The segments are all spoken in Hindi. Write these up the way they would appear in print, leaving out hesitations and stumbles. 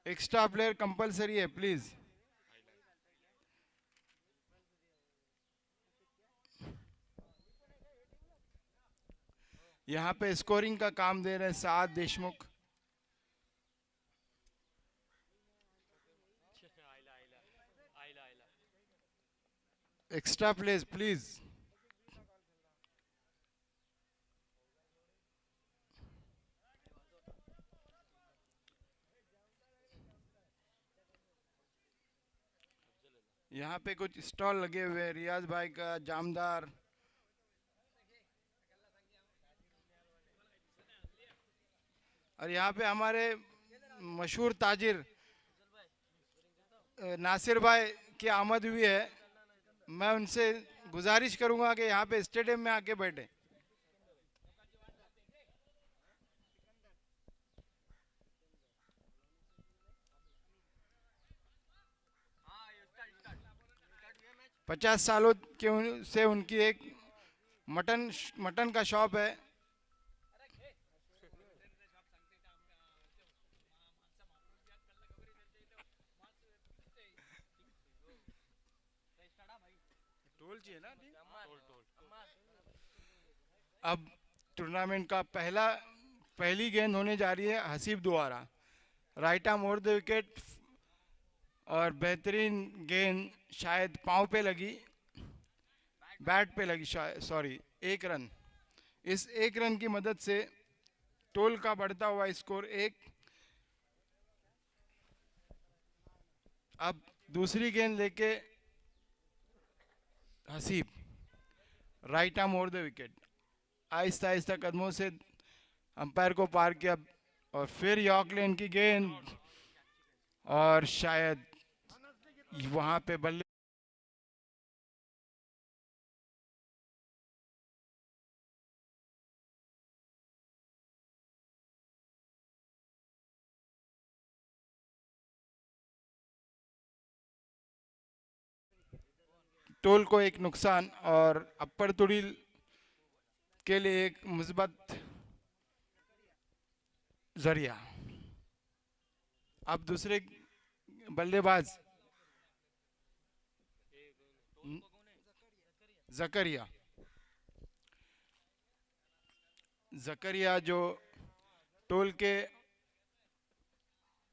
एक्स्ट्रा प्लेयर कंपलसरी है प्लीज। यहाँ पे स्कोरिंग का काम दे रहे हैं Saad Deshmukh. Extra place please. यहाँ पे कुछ स्टॉल लगे हुए हैं, रियाज भाई का जामदार। और यहाँ पे हमारे मशहूर ताजिर नासिर भाई की आमद हुई है। मैं उनसे गुजारिश करूंगा कि यहाँ पे स्टेडियम में आके बैठे। पचास सालों के से उनकी एक मटन मटन का शॉप है। टोल चाहिए ना। अब टूर्नामेंट का पहली गेंद होने जा रही है हसीब द्वारा। Right arm over the wicket और बेहतरीन गेंद शायद पांव पे लगी, बैट पे लगी सॉरी। एक रन। इस एक रन की मदद से टोल का बढ़ता हुआ स्कोर एक। अब दूसरी गेंद लेके Haseeb right arm over the wicket, Aahista Aahista कदमों से अंपायर को पार किया और फिर यॉर्क लेन की गेंद और शायद वहां पे बल्ले। टोल को एक नुकसान और अप्पर तुड़ील के लिए एक मुस्बत जरिया। अब दूसरे बल्लेबाज जकरिया जकरिया जो टोल के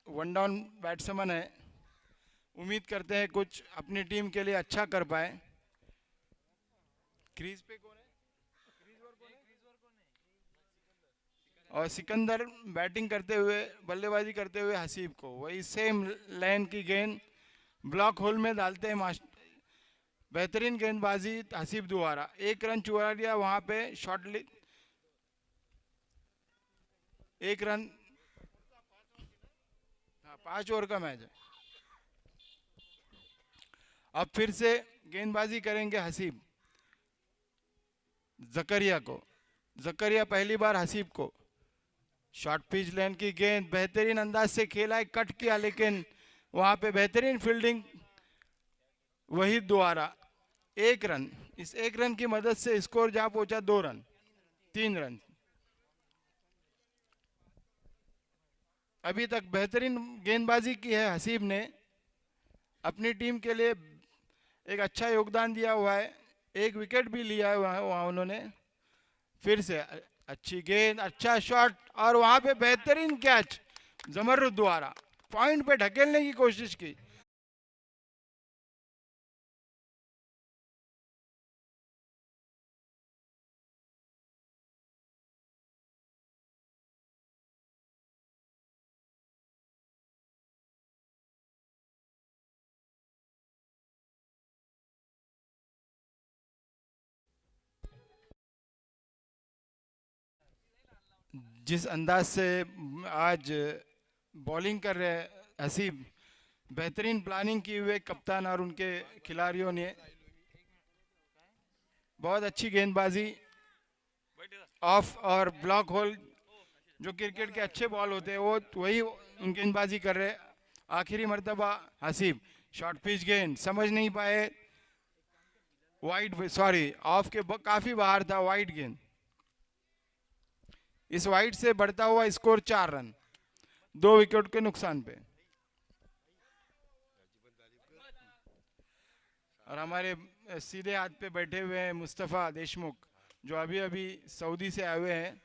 वन डाउन बैट्समैन है। उम्मीद करते हैं कुछ अपनी टीम के लिए अच्छा कर पाए। क्रीज पे कौन है? और सिकंदर बैटिंग करते हुए बल्लेबाजी करते हुए हसीब को वही सेम लाइन की गेंद ब्लॉक होल में डालते हैं बेहतरीन गेंदबाजी हसीब द्वारा। एक रन चुरा लिया वहां पे शॉट। एक रन। हाँ, 5 ओवर का मैच है। अब फिर से गेंदबाजी करेंगे हसीब जकरिया को। जकरिया पहली बार हसीब को शॉर्ट पिच लाइन की गेंद बेहतरीन अंदाज से खेला है, कट किया, लेकिन वहां पे बेहतरीन फील्डिंग वही द्वारा। एक रन। इस एक रन की मदद से स्कोर जा पहुंचा 2 रन 3 रन। अभी तक बेहतरीन गेंदबाजी की है हसीब ने, अपनी टीम के लिए एक अच्छा योगदान दिया हुआ है। एक विकेट भी लिया है वहां उन्होंने। फिर से अच्छी गेंद, अच्छा शॉट और वहां पे बेहतरीन कैच जमरुद द्वारा पॉइंट पे ढकेलने की कोशिश की। जिस अंदाज से आज बॉलिंग कर रहे हैं हसीब, बेहतरीन प्लानिंग की हुए कप्तान और उनके खिलाड़ियों ने बहुत अच्छी गेंदबाजी ऑफ और ब्लॉक होल जो क्रिकेट के अच्छे बॉल होते हैं वो वही गेंदबाजी कर रहे। आखिरी मर्तबा हसीब शॉर्ट पिच गेंद समझ नहीं पाए, वाइड सॉरी ऑफ के काफी बाहर था वाइड गेंद। इस वाइड से बढ़ता हुआ स्कोर 4 रन 2 विकेट के नुकसान पे। और हमारे सीधे हाथ पे बैठे हुए हैं मुस्तफ़ा देशमुख, जो अभी अभी सऊदी से आए हुए हैं।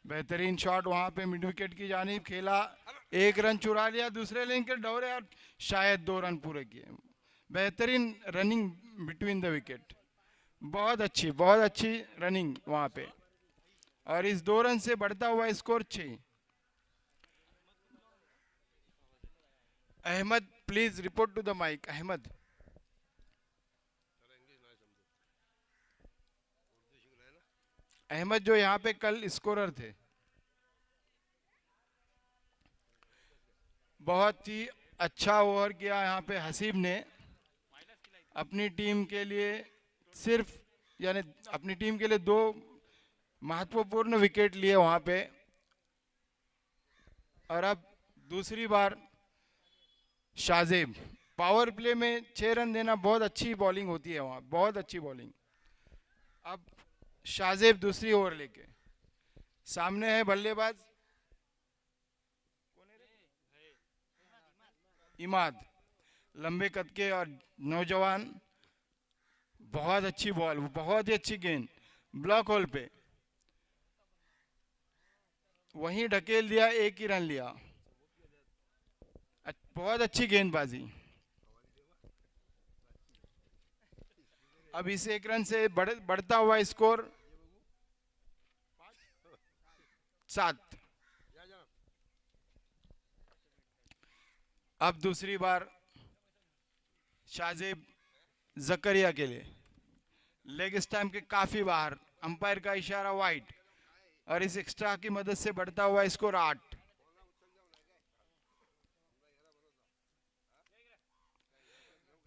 बेहतरीन शॉट वहां पे मिड विकेट की जानिब खेला, 1 रन चुरा लिया, दूसरे लेन के दौरे और शायद 2 रन पूरे किए। बेहतरीन रनिंग बिटवीन द विकेट, बहुत अच्छी रनिंग वहां पे, और इस 2 रन से बढ़ता हुआ score 6। Ahmad please report to the mic. Ahmad, Ahmad जो यहाँ पे कल स्कोरर थे। बहुत ही अच्छा ओवर किया यहाँ पे हसीब ने, अपनी टीम के लिए सिर्फ यानी अपनी टीम के लिए 2 महत्वपूर्ण विकेट लिए वहां पे। और अब दूसरी बार शाजेब, पावर प्ले में 6 रन देना बहुत अच्छी बॉलिंग होती है वहां, बहुत अच्छी बॉलिंग। अब शाजेब दूसरी ओवर लेके, सामने है बल्लेबाज इमाद, लंबे कद के और नौजवान, बहुत अच्छी बॉल, बहुत ही अच्छी गेंद, ब्लॉक होल पे वहीं ढकेल दिया, 1 ही रन लिया। बहुत अच्छी गेंदबाजी। अब इस 1 रन से बढ़ता हुआ स्कोर 7। अब दूसरी बार शाजेब जकरिया के लिए, लेग स्टैम्प के काफी बाहर, अंपायर का इशारा वाइड, और इस एक्स्ट्रा की मदद से बढ़ता हुआ स्कोर 8।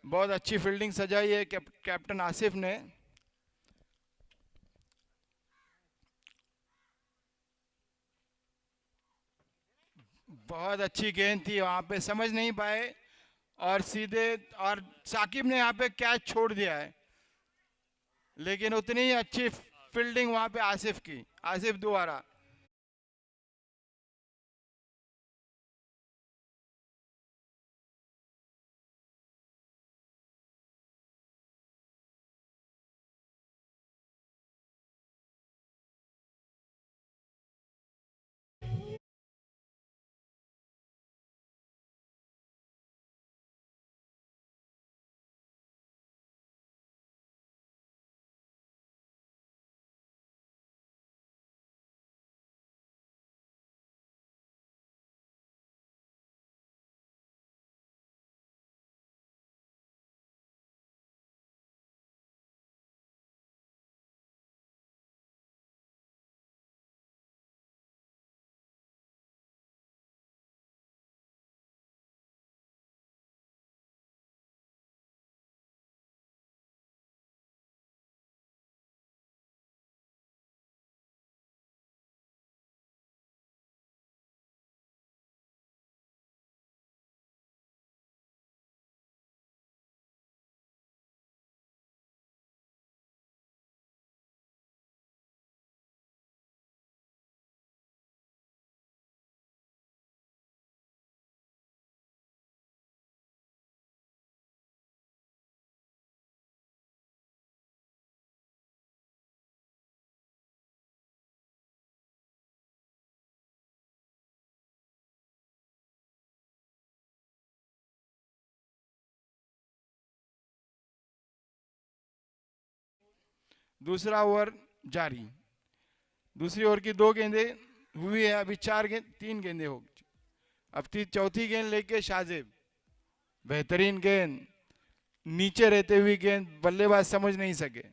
बहुत अच्छी फील्डिंग सजाई है कैप्टन आसिफ ने। बहुत अच्छी गेंद थी वहां पे, समझ नहीं पाए और सीधे, और साकिब ने यहाँ पे कैच छोड़ दिया है, लेकिन उतनी ही अच्छी फील्डिंग वहां पे आसिफ की, आसिफ द्वारा। दूसरा ओवर जारी, दूसरी ओवर की 2 गेंदें हुई है, अभी 3 गेंदें हो। अब चौथी गेंद लेके शाजेब, बेहतरीन गेंद, नीचे रहते हुए गेंद बल्लेबाज समझ नहीं सके।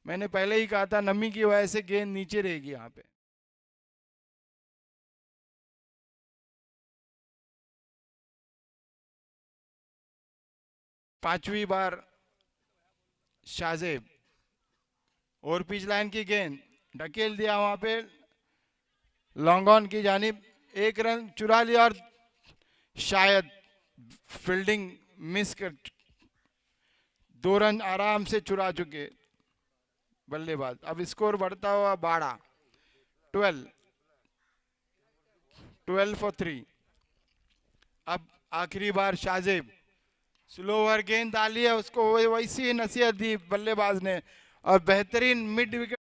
मैंने पहले ही कहा था नमी की वजह से गेंद नीचे रहेगी यहाँ पे। पांचवी बार शाजेब, और पिच लाइन की गेंद ढकेल दिया वहां पे लॉन्ग ऑन की जानिब, 1 रन चुरा लिया, और शायद फील्डिंग मिस कर, 2 रन आराम से चुरा चुके बल्लेबाज। अब स्कोर बढ़ता हुआ 12, 12 for 3। अब आखिरी बार शाजेब, स्लोवर गेंद डाली है, उसको वैसी ही नसीहत दी बल्लेबाज ने, और बेहतरीन मिड विकेट।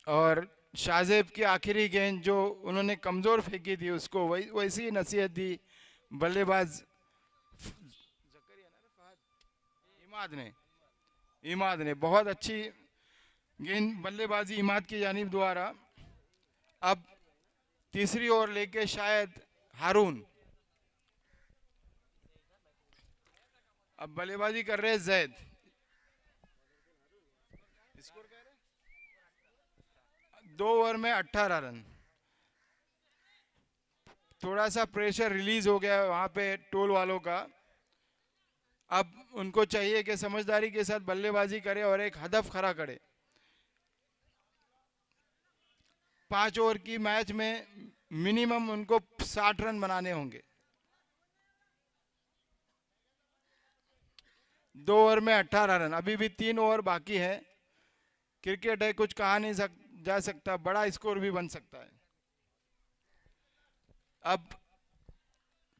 और शाहजेब की आखिरी गेंद जो उन्होंने कमजोर फेंकी थी, उसको वैसी ही नसीहत दी बल्लेबाज इमाद ने। इमाद ने बहुत अच्छी गेंद बल्लेबाजी इमाद की जानिब द्वारा। अब तीसरी ओवर लेके शायद हारून। अब बल्लेबाजी कर रहे हैं जैद। स्कोर क्या है? 2 ओवर में 18 रन। थोड़ा सा प्रेशर रिलीज हो गया वहां पे टोल वालों का। अब उनको चाहिए कि समझदारी के साथ बल्लेबाजी करे और एक हदफ खड़ा करे। 5 ओवर की मैच में मिनिमम उनको 60 रन बनाने होंगे। 2 ओवर में 18 रन, अभी भी 3 ओवर बाकी है। क्रिकेट है, कुछ कहा नहीं जा सकता, बड़ा स्कोर भी बन सकता है। अब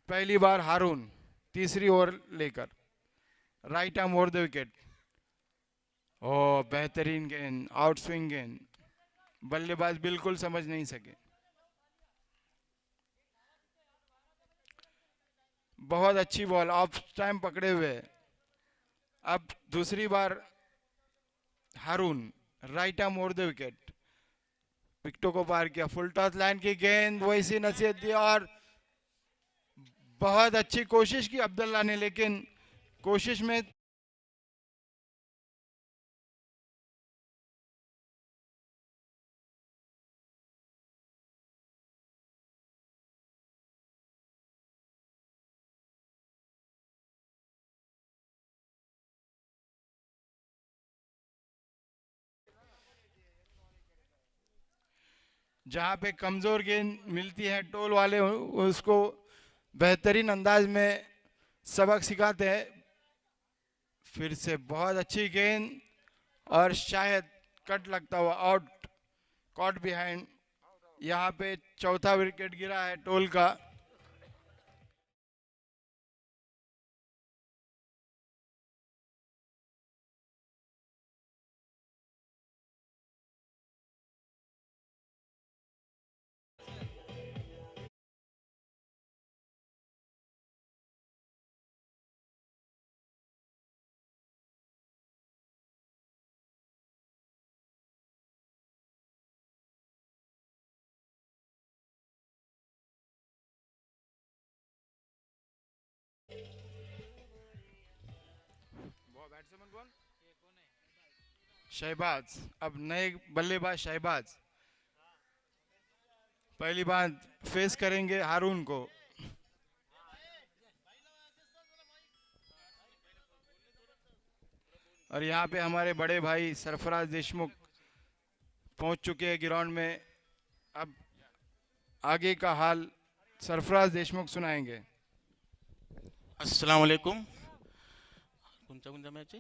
पहली बार हारून तीसरी ओवर लेकर, right arm over the wicket. ओ बेहतरीन गेंद, आउट स्विंग गेंद, बल्लेबाज बिल्कुल समझ नहीं सके। बहुत अच्छी बॉल, ऑफ टाइम पकड़े हुए। अब दूसरी बार Haroon right arm over the wicket, विकेटों को पार किया, फुल टॉस लाइन की गेंद, वैसी नसीहत दी, और बहुत अच्छी कोशिश की अब्दुल्ला ने, लेकिन कोशिश में जहां पे कमजोर गेंद मिलती है टोल वाले उसको बेहतरीन अंदाज में सबक सिखाते हैं। फिर से बहुत अच्छी गेंद, और शायद कट लगता हुआ आउट, कॉट बिहाइंड। यहाँ पे चौथा विकेट गिरा है टोल का। बैट्समैन कौन? शहबाज। अब नए बल्लेबाज शहबाज पहली बार फेस करेंगे हारून को। और यहाँ पे हमारे बड़े भाई सरफराज देशमुख पहुंच चुके हैं ग्राउंड में। अब आगे का हाल सरफराज देशमुख सुनाएंगे। अस्सलाम वालेकुम। कौन सा मैच है?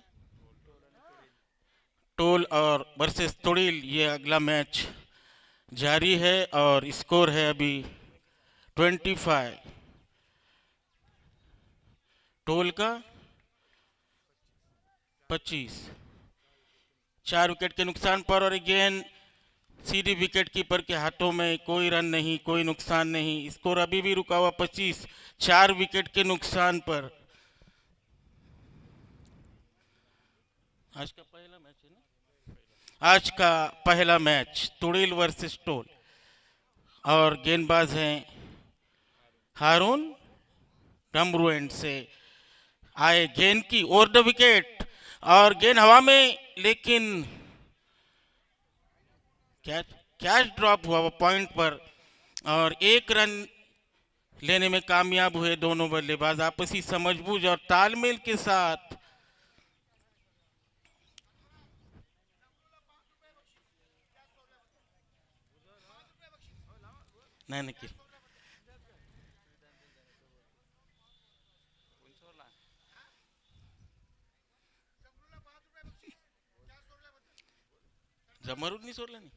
टोल और वर्सेस तोड़ील, ये अगला मैच जारी है और स्कोर है अभी 25। टोल का 25। 4 विकेट के नुकसान पर, और गेंद सीधी विकेट कीपर के हाथों में, कोई रन नहीं, कोई नुकसान नहीं। स्कोर अभी भी रुका हुआ 25, 4 विकेट के नुकसान पर। आज का पहला मैच है ना? आज का पहला मैच तुड़ील वर्सेस टोल, और गेंदबाज हैं हारून। डमरू एंड से आए गेंद की ओवर द विकेट, और गेंद हवा में, लेकिन कैच कैच ड्रॉप हुआ वो पॉइंट पर, और 1 रन लेने में कामयाब हुए दोनों बल्लेबाज आपसी समझबूझ और तालमेल के साथ। नहीं निखिल, जमरूद नहीं सोडला नहीं।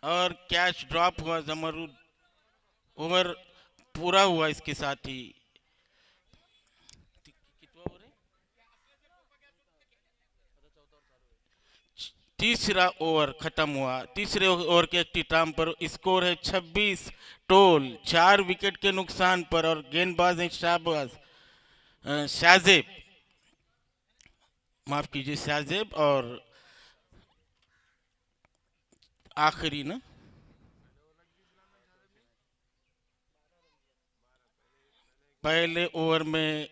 और कैच ड्रॉप हुआ जमरूद। ओवर पूरा हुआ इसके साथ ही। कितना ओवर है? तीसरा ओवर खत्म हुआ। तीसरे ओवर के अख्तिताम पर स्कोर है 26 टोल, 4 विकेट के नुकसान पर। और गेंदबाज हैं शाहबाज शाहजेब, माफ कीजिए शाहजेब। और आखिरी ना, पहले ओवर में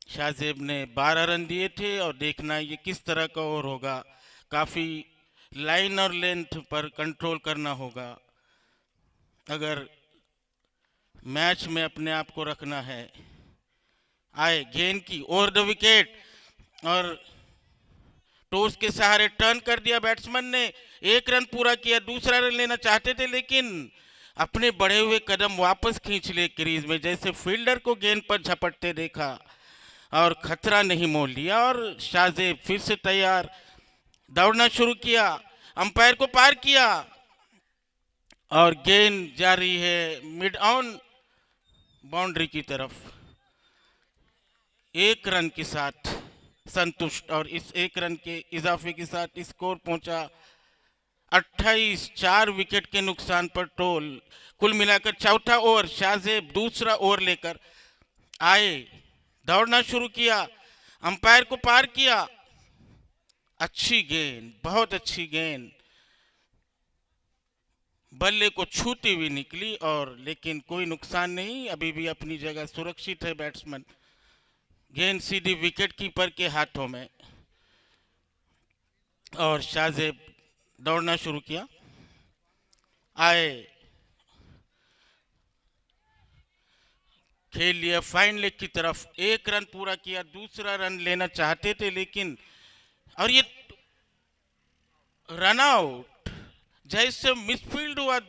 शाहजेब ने 12 रन दिए थे। और देखना ये किस तरह का ओवर होगा। काफी लाइन और लेंथ पर कंट्रोल करना होगा अगर मैच में अपने आप को रखना है। आए गेंद की ओवर द विकेट, और टॉस के सहारे टर्न कर दिया बैट्समैन ने। 1 रन पूरा किया, दूसरा रन लेना चाहते थे लेकिन अपने बढ़े हुए कदम वापस खींच लिए क्रीज में, जैसे फील्डर को गेंद पर झपटते देखा और खतरा नहीं मोल लिया। और शाहजेब फिर से तैयार, दौड़ना शुरू किया, अंपायर को पार किया और गेंद जा रही है मिड ऑन बाउंड्री की तरफ। 1 रन के साथ संतुष्ट, और इस 1 रन के इजाफे के साथ स्कोर पहुंचा 28, 4 विकेट के नुकसान पर टोल। कुल मिलाकर चौथा ओवर शाहजेब दूसरा ओवर लेकर आए, दौड़ना शुरू किया, अंपायर को पार किया। अच्छी गेंद, बहुत अच्छी गेंद बल्ले को छूती हुई निकली, और लेकिन कोई नुकसान नहीं, अभी भी अपनी जगह सुरक्षित है बैट्समैन। गेंद सीधी विकेट कीपर के हाथों में, और शाहजेब दौड़ना शुरू किया, आए, खेल लिया फाइन लेग की तरफ। 1 रन पूरा किया, दूसरा रन लेना चाहते थे लेकिन, और ये रन आउट जैसे मिसफील्ड हुआ।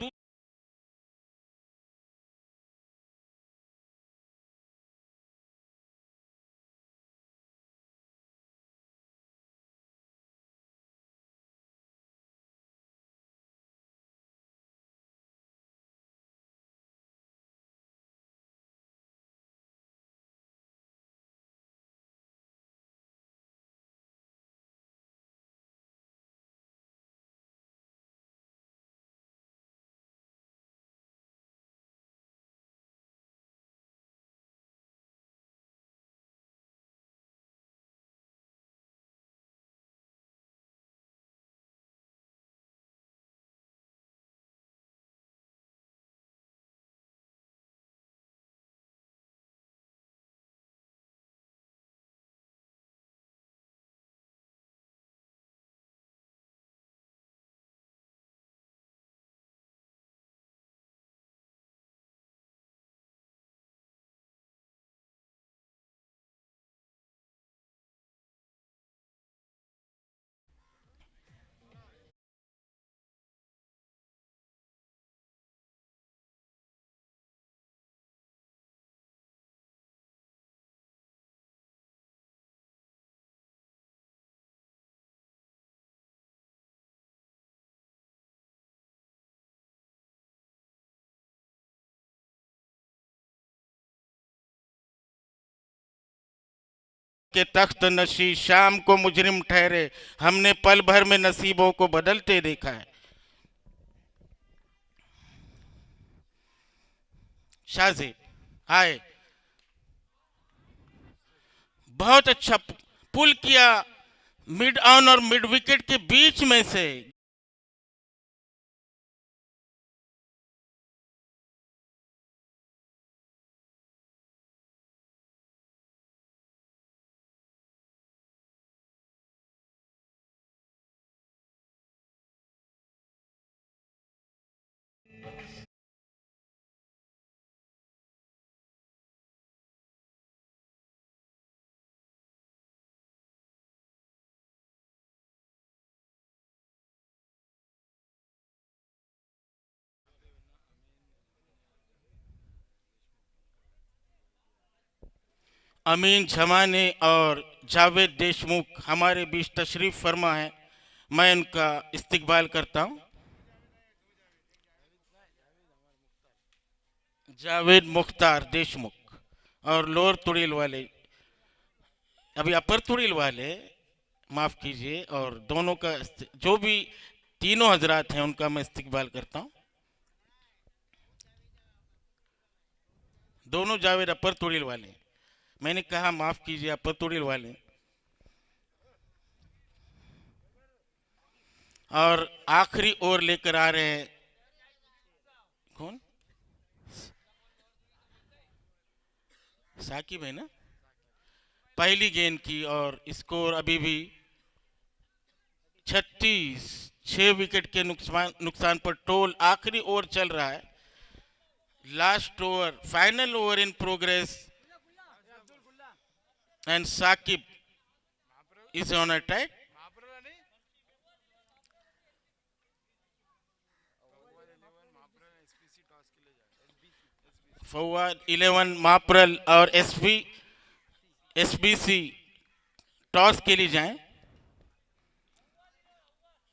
के तख्त नशी शाम को मुजरिम ठहरे, हमने पल भर में नसीबों को बदलते देखा है। शाहजेब आए, बहुत अच्छा पुल किया मिड ऑन और मिड विकेट के बीच में से। अमीन झमाने और जावेद देशमुख हमारे बीच तशरीफ फरमा है। मैं उनका इस्तकबाल करता हूं। जावेद मुख्तार देशमुख और लोअर तुड़ील वाले, अभी अपर तुड़ील वाले माफ कीजिए, और दोनों का जो भी तीनों हजरात हैं उनका मैं इस्तकबाल करता हूं। दोनों जावेद अपर तुड़ील वाले, मैंने कहा माफ कीजिए अपर तुड़ील वाले। और आखिरी ओवर लेकर आ रहे हैं कौन? साकिब है ना, पहली गेंद की, और स्कोर अभी भी 36, 6 विकेट के नुकसान पर टोल। आखिरी ओवर चल रहा है, last over, final over in progress, and Saqib is on attack. Fawad 11 माप्रल और एसबीसी टॉस के लिए जाएं।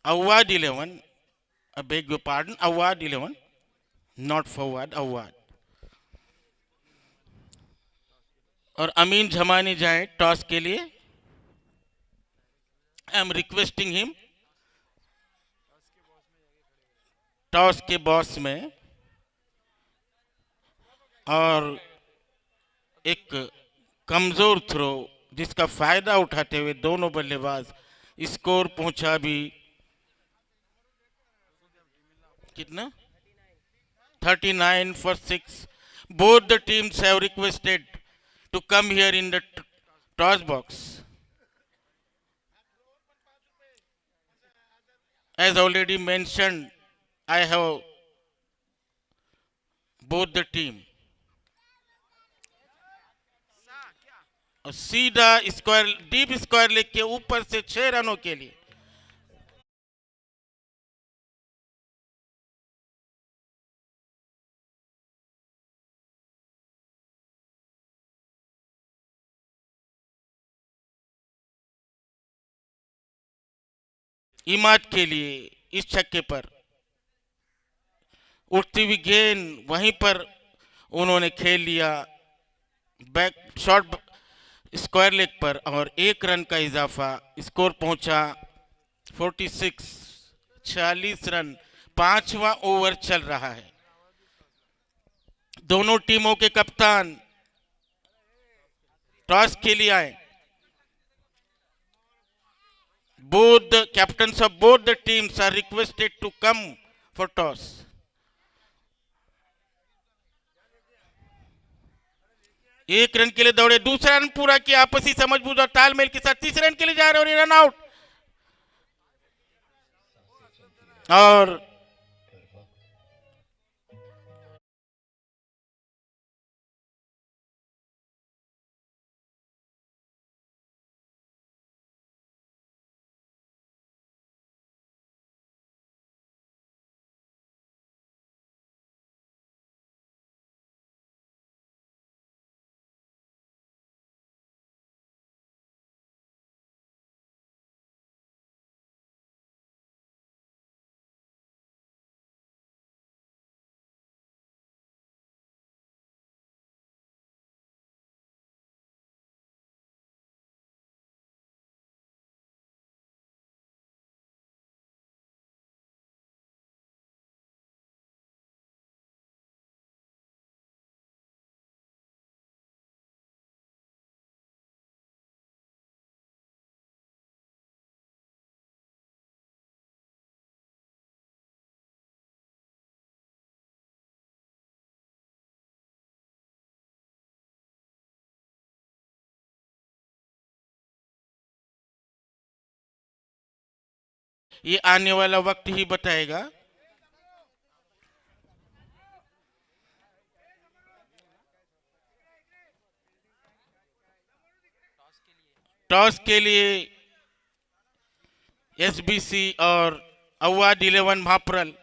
Awad 11, beg your pardon, Awad 11, not Fawad, Awad. और अमीन झमानी जाए टॉस के लिए। I am requesting him, toss के बॉस में। और एक कमजोर थ्रो जिसका फायदा उठाते हुए दोनों बल्लेबाज, स्कोर पहुंचा भी कितना, 39 for 6। Both the teams have requested to come here in the toss box. As already mentioned, I have both the team. और सीधा स्क्वायर, डीप स्क्वायर लेग के ऊपर से 6 रनों के लिए। इमाद के लिए इस छक्के पर उठती हुई गेंद वहीं पर उन्होंने खेल लिया, बैक शॉट स्क्वायर लेग पर, और 1 रन का इजाफा। स्कोर पहुंचा 46, 46 रन। 5वां ओवर चल रहा है। दोनों टीमों के कप्तान टॉस के लिए आए। Both the captains of both the teams are requested to come for toss. एक रन के लिए दौड़े, दूसरा रन पूरा किया आपसी समझबूझ और तालमेल के साथ। तीसरे रन के लिए जा रहे और रन आउट। और ये आने वाला वक्त ही बताएगा। टॉस के लिए एसबीसी और अवाद 11 महाप्रल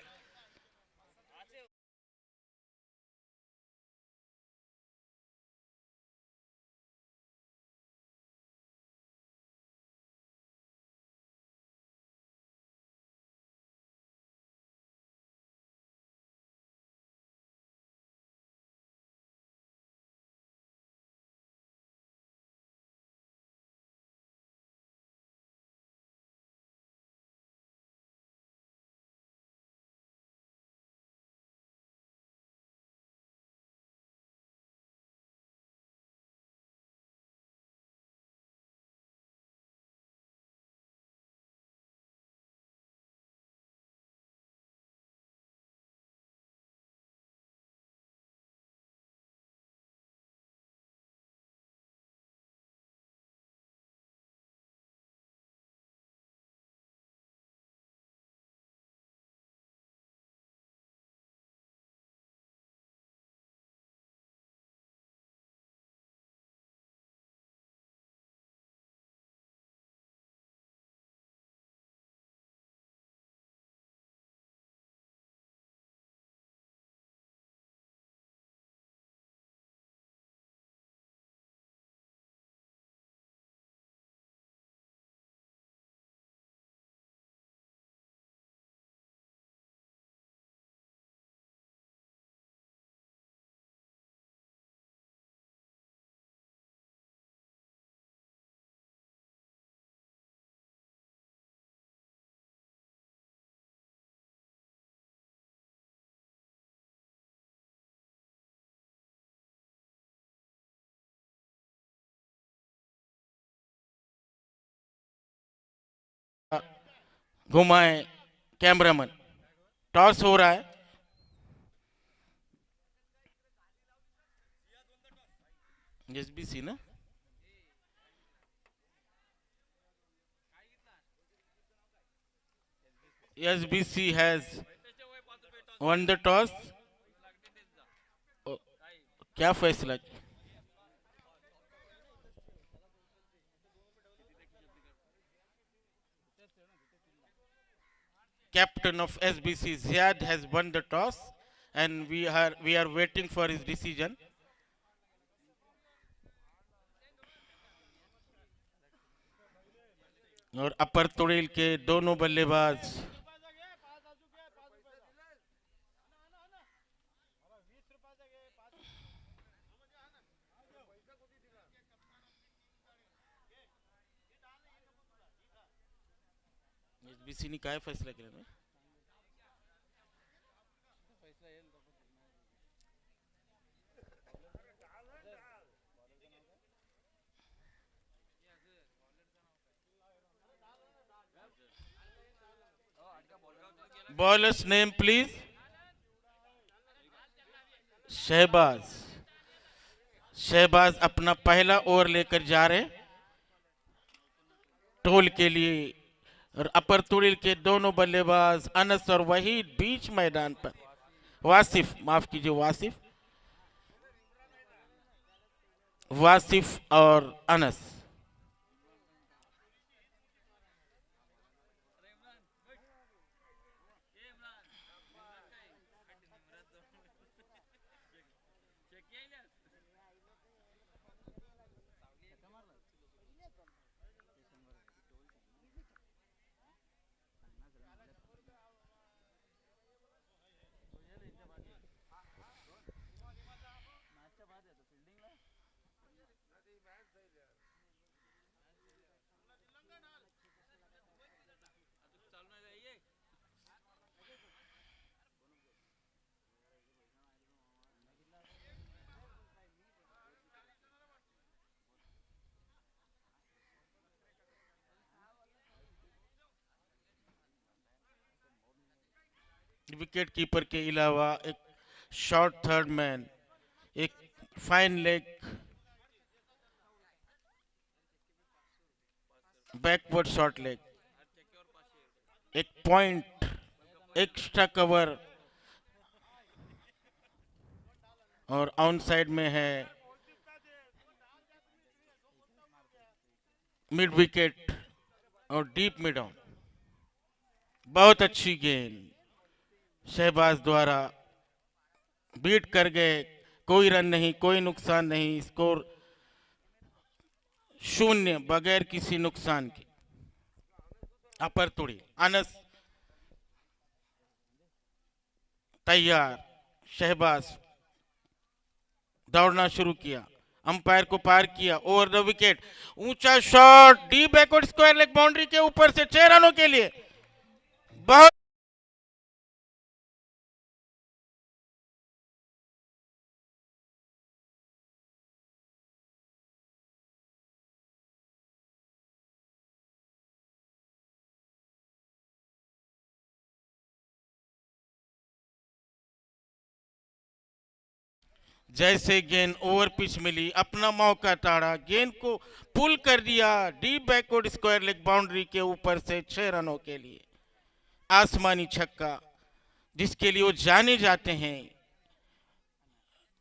घुमाए कैमरामैन। टॉस हो रहा है। एसबीसी ना, SBC has one the toss. क्या फैसला? Captain of SBC Ziad has won the toss, and we are waiting for his decision. और अपर तुड़ील के दोनों बल्लेबाज एसबीसी ने काय फैसला केला ना? Bowler's name please. Shahbaz. Shahbaz अपना पहला ओवर लेकर जा रहे टोल के लिए। और अपर तुड़ील के दोनों बल्लेबाज अनस और वहीद बीच मैदान पर। वासिफ, माफ कीजिए, वासिफ। वासिफ और अनस। विकेट कीपर के अलावा एक शॉर्ट थर्ड मैन, एक fine leg backward short leg, एक पॉइंट, एक्स्ट्रा कवर और ऑन साइड में है मिड विकेट और डीप मिड ऑन। बहुत अच्छी गेंद शहबाज द्वारा बीट कर गए। कोई रन नहीं, कोई नुकसान नहीं, स्कोर 0 बगैर किसी नुकसान के। अपर तुड़ी अनस तैयार। शहबाज दौड़ना शुरू किया, अंपायर को पार किया, ओवर द विकेट, ऊंचा shot, deep backward square leg boundary के ऊपर से 6 रनों के लिए। बहुत जैसे गेंद ओवर पिच मिली, अपना मौका ताड़ा, गेंद को पुल कर दिया deep backward square leg boundary के ऊपर से 6 रनों के लिए। आसमानी छक्का जिसके लिए वो जाने जाते हैं,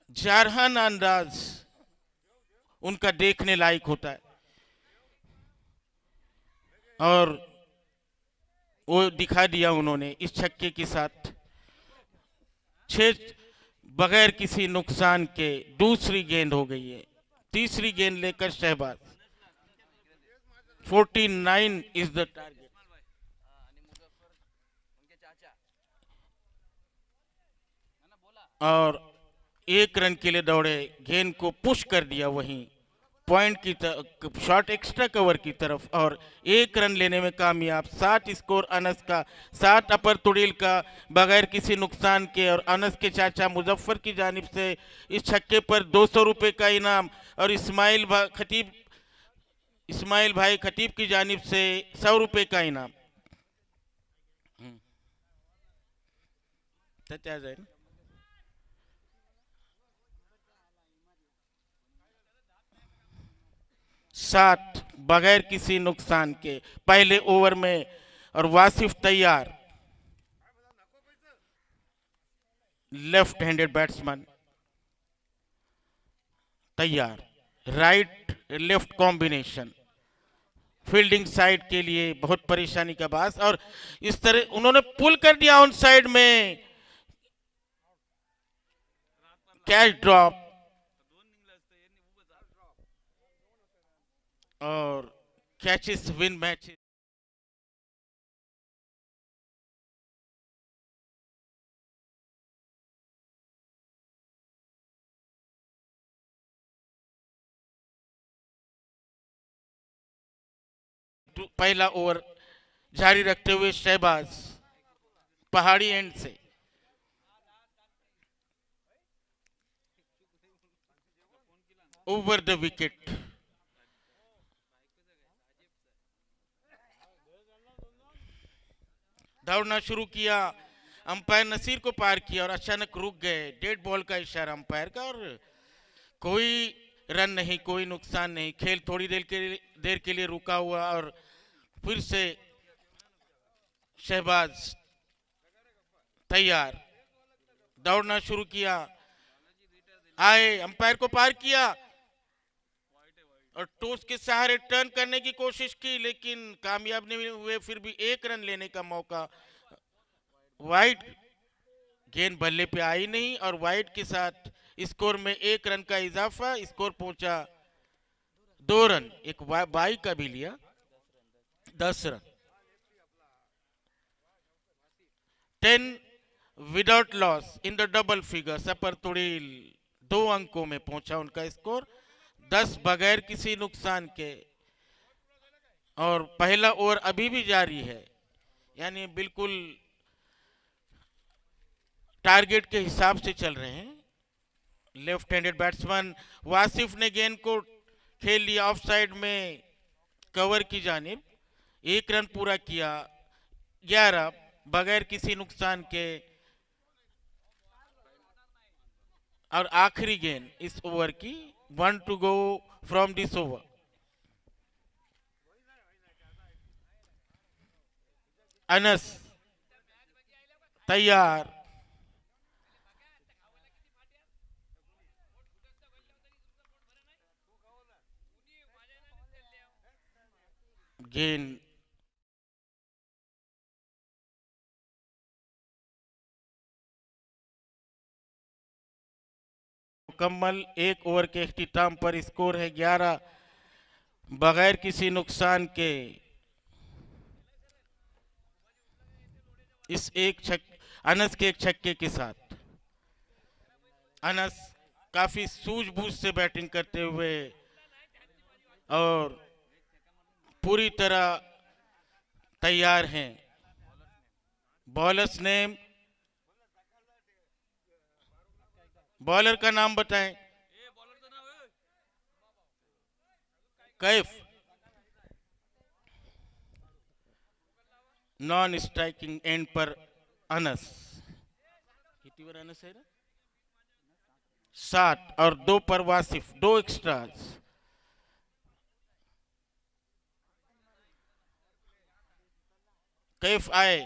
जारहान अंदाज उनका देखने लायक होता है और वो दिखा दिया उन्होंने इस छक्के के साथ। 6 बगैर किसी नुकसान के दूसरी गेंद हो गई है। तीसरी गेंद लेकर शहबाज। 49 is the target. और 1 रन के लिए दौड़े, गेंद को पुश कर दिया वहीं पॉइंट की तरफ, शॉट एक्स्ट्रा कवर की तरफ, और 1 रन लेने में कामयाब। 7 स्कोर अनस का, 7 अपर तुड़ील का बगैर किसी नुकसान के। और अनस के चाचा मुजफ्फर की जानिब से इस छक्के पर 200 रुपये का इनाम, और इस्माइल भाई खतीब की जानिब से 100 रुपये का इनाम। त्याच्या जाईल 60 बगैर किसी नुकसान के पहले ओवर में। और वासिफ तैयार, लेफ्ट हैंडेड बैट्समैन तैयार, right left combination, fielding side के लिए बहुत परेशानी का बास। और इस तरह उन्होंने पुल कर दिया ऑन साइड में, कैच ड्रॉप और कैचेस विन मैच। पहला ओवर जारी रखते हुए शहबाज पहाड़ी एंड से ओवर द विकेट, दौड़ना शुरू किया, अंपायर नसीर को पार किया और अचानक रुक गए। डेड बॉल का इशारा अंपायर का और कोई रन नहीं, कोई नुकसान नहीं। खेल थोड़ी देर के लिए रुका हुआ और फिर से शहबाज तैयार, दौड़ना शुरू किया, आए, अंपायर को पार किया और टॉस के सहारे टर्न करने की कोशिश की लेकिन कामयाब नहीं हुए। फिर भी एक रन लेने का मौका, वाइड गेंद बल्ले पे आई नहीं और वाइड के साथ स्कोर में 1 रन का इजाफा। स्कोर पहुंचा 2 रन, एक बाई का भी लिया, 10 रन। 10 without loss in the double figures. अपर तुड़ील 2 अंकों में पहुंचा उनका स्कोर, 10 बगैर किसी नुकसान के। और पहला ओवर अभी भी जारी है, यानी बिल्कुल टारगेट के हिसाब से चल रहे हैं। लेफ्ट हैंडेड बैट्समैन वासिफ ने गेंद को खेल लिया ऑफ साइड में कवर की जानिब, 1 रन पूरा किया, 11 बगैर किसी नुकसान के। और आखिरी गेंद इस ओवर की, 1 to go from this over. Anas तैयार, गेंद मुकम्मल। 1 ओवर के इख्तिताम पर स्कोर है 11 बगैर किसी नुकसान के। इस अनस के एक छक्के के साथ अनस काफी सूझबूझ से बैटिंग करते हुए और पूरी तरह तैयार हैं। बॉलर्स नेम, बॉलर का नाम बताएं। कैफ, नॉन स्ट्राइकिंग एंड पर अनस, अनस है ना, 60 और 2 पर वासिफ, 2 एक्स्ट्रास। कैफ आए,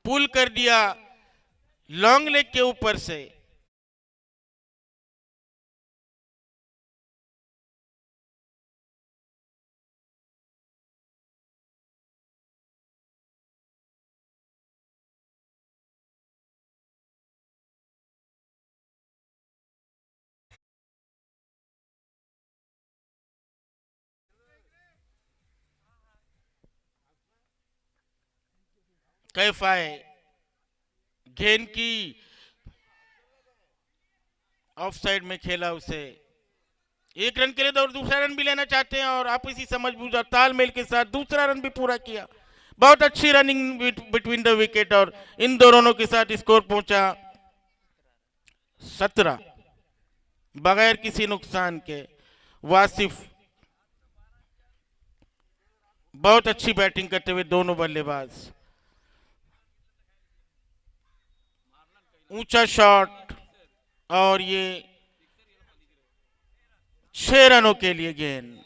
पुल कर दिया लॉन्ग लेग के ऊपर से, कैफ आए, गेंद की ऑफ साइड में खेला उसे, 1 रन के लिए तो और दूसरा रन भी लेना चाहते हैं और आप इसी समझबूझ और तालमेल के साथ दूसरा रन भी पूरा किया। बहुत अच्छी रनिंग बिटवीन द विकेट और इन दोनों के साथ स्कोर पहुंचा 17 बगैर किसी नुकसान के। वासिफ बहुत अच्छी बैटिंग करते हुए दोनों बल्लेबाज, ऊंचा शॉट और ये 6 रनों के लिए गेंद।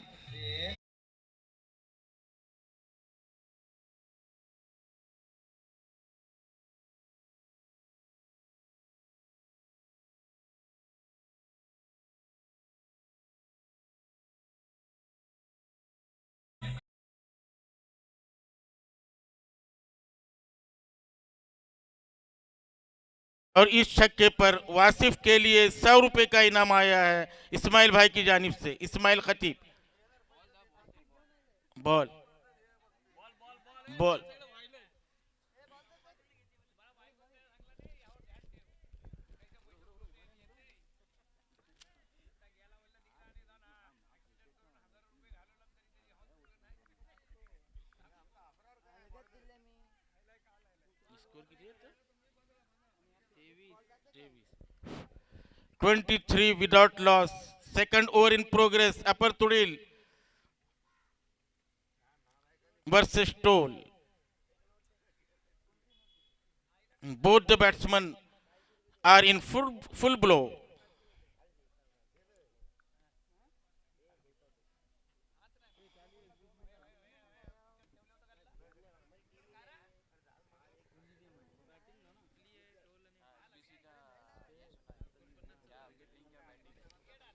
और इस छक्के पर वासिफ के लिए 100 रुपए का इनाम आया है इस्माइल भाई की जानिब से। Ismail Khateeb, ball ball. Score कितने थे? 23 without loss. Second over in progress. Upper Tudil versus Stoll. Both the batsmen are in full blow.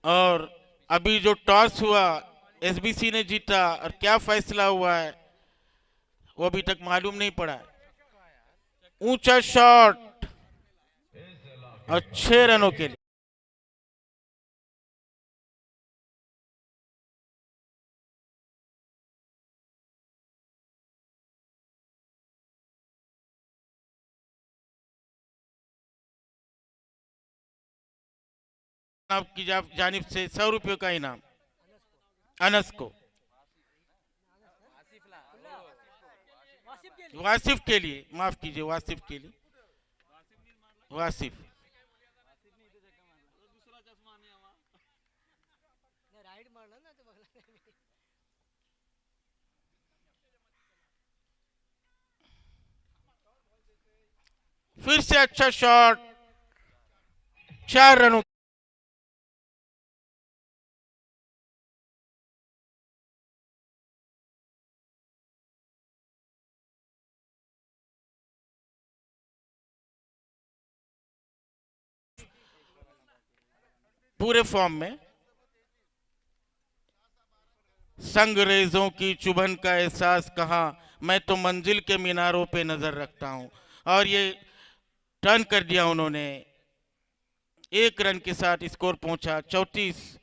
और अभी जो टॉस हुआ एसबीसी ने जीता और क्या फैसला हुआ है वो अभी तक मालूम नहीं पड़ा है। ऊंचा शॉट और 6 रनों के लिए। आपकी जानिब से 100 रुपये का इनाम अनस को, वासिफ के लिए, माफ कीजिए, वासिफ के लिए, वासिफ। फिर से अच्छा शॉट, 4 रनों। पूरे फॉर्म में संगरेजों की चुभन का एहसास कहां, मैं तो मंजिल के मीनारों पे नजर रखता हूं। और ये टर्न कर दिया उन्होंने, 1 रन के साथ स्कोर पहुंचा 34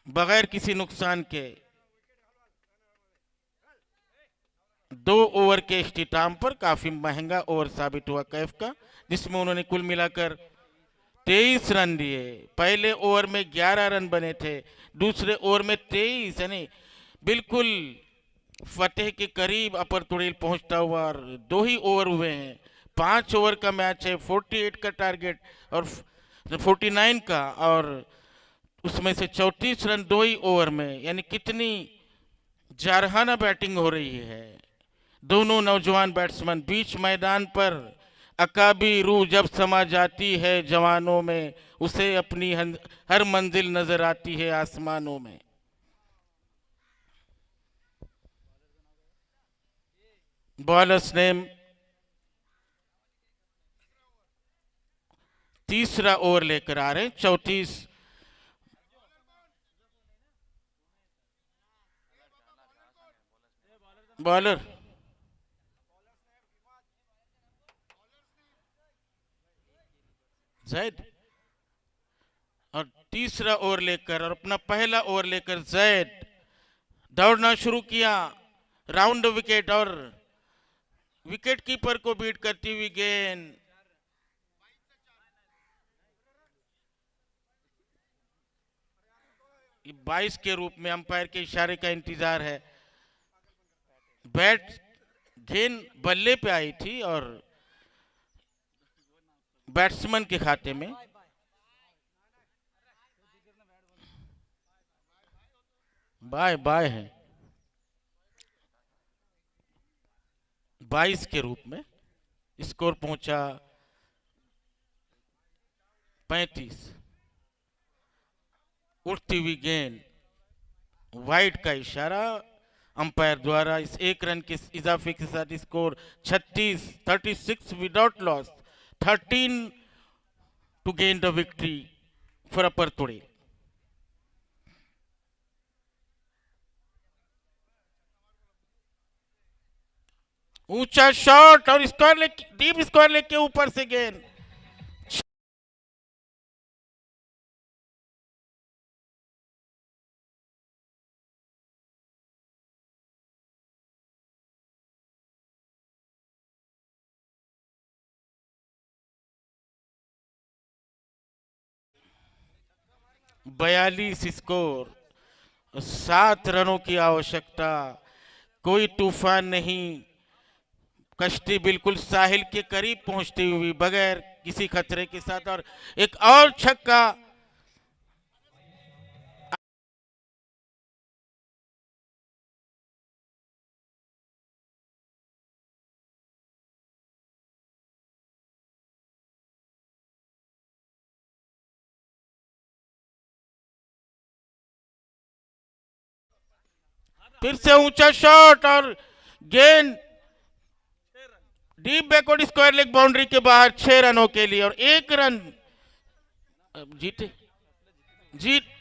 बगैर किसी नुकसान के। 2 ओवर के इख्तिताम पर काफी महंगा ओवर साबित हुआ कैफ का, जिसमें उन्होंने कुल मिलाकर 23 रन दिए। पहले ओवर में 11 रन बने थे, दूसरे ओवर में 23, यानी बिल्कुल फतेह के करीब अपर तुड़ील पहुंचता हुआ। और 2 ही ओवर हुए हैं, 5 ओवर का मैच है, 48 का टारगेट और 49 का, और उसमें से 34 रन 2 ही ओवर में, यानी कितनी जारहाना बैटिंग हो रही है। दोनों नौजवान बैट्समैन बीच मैदान पर, अकाबी रूह जब समा जाती है जवानों में, उसे अपनी हर मंजिल नजर आती है आसमानों में। बॉलर्स नेम, तीसरा ओवर लेकर आ रहे हैं, 34। बॉलर जैद, और तीसरा ओवर लेकर, और अपना पहला ओवर लेकर जैद दौड़ना शुरू किया राउंड विकेट, और विकेट कीपर को बीट करती हुई गेंद। ये 22 के रूप में अंपायर के इशारे का इंतजार है। बैट गेंद बल्ले पे आई थी और बैट्समैन के खाते में। बाय बाय है 22 के रूप में। स्कोर पहुंचा 35। उठती हुई गेंद, वाइड का इशारा अंपायर द्वारा। इस एक रन के इजाफे के साथ score 36 without loss, 13 to gain the victory for अपर तुड़ेल। ऊंचा शॉट और square leg, deep square leg के ऊपर से गेंद। बयालीस स्कोर, 7 रनों की आवश्यकता, कोई तूफान नहीं, कश्ती बिल्कुल साहिल के करीब पहुंचती हुई बगैर किसी खतरे के साथ, और एक और छक्का। फिर से ऊंचा शॉट और गेंद deep backward square leg boundary के बाहर, 6 रनों के लिए, और 1 रन जीते जीत।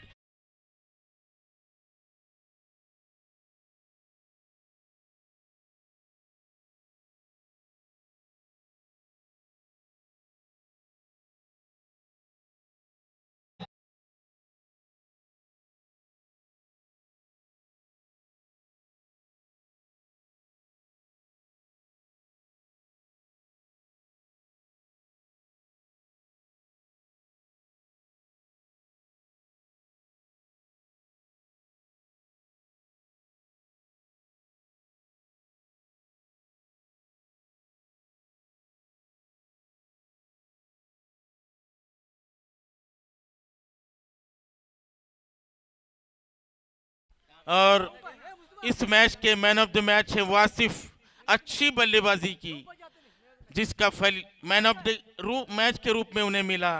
और इस मैच के मैन ऑफ द मैच है वासिफ, अच्छी बल्लेबाजी की, जिसका फल मैन ऑफ द मैच के रूप में उन्हें मिला।